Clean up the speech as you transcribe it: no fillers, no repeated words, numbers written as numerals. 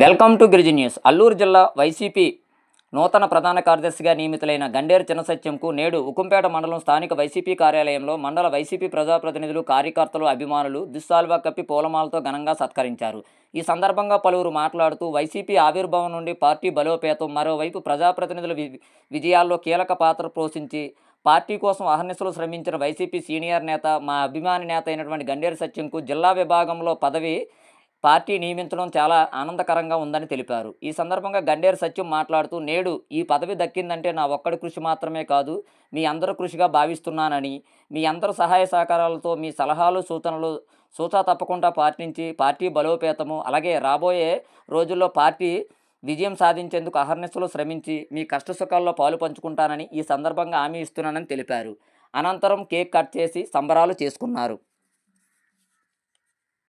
Welcome to Giriji news. Alluru జిల్లా YCP నూతన ప్రధాన కార్యదర్శిగా నియమితులైన గండేరు చిన్నసత్యంకు నేడు ఉకుంపేట మండలం స్థానిక వైసీపీ కార్యాలయంలో మండల వైసీపీ ప్రజాప్రతినిధులు, కార్యకర్తలు, అభిమానులు దుస్సాల్వా కప్పి పూలమాలతో ఘనంగా సత్కరించారు. ఈ సందర్భంగా పలువురు మాట్లాడుతూ వైసీపీ ఆవిర్భావం నుండి పార్టీ బలోపేతం, మరోవైపు ప్రజాప్రతినిధుల విజయాల్లో కీలక పాత్ర పోషించి పార్టీ కోసం అహర్నిశలు శ్రమించిన వైసీపీ సీనియర్ నేత, మా అభిమాని నేత అయినటువంటి గండేరు సత్యంకు జిల్లా విభాగంలో పదవి పార్టీ నియమించడం చాలా ఆనందకరంగా ఉందని తెలిపారు. ఈ సందర్భంగా గండేరు సత్యం మాట్లాడుతూ, నేడు ఈ పదవి దక్కిందంటే నా ఒక్కడి కృషి మాత్రమే కాదు, మీ అందరి కృషిగా భావిస్తున్నానని, మీ అందరి సహాయ సహకారాలతో మీ సలహాలు, సూచనలు సూచా తప్పకుండా పాటించి పార్టీ బలోపేతము, అలాగే రాబోయే రోజుల్లో పార్టీ విజయం సాధించేందుకు అహర్నిశలు శ్రమించి మీ కష్టసుఖాల్లో పాలు పంచుకుంటానని ఈ సందర్భంగా హామీ ఇస్తున్నానని తెలిపారు. అనంతరం కేక్ కట్ చేసి సంబరాలు చేసుకున్నారు.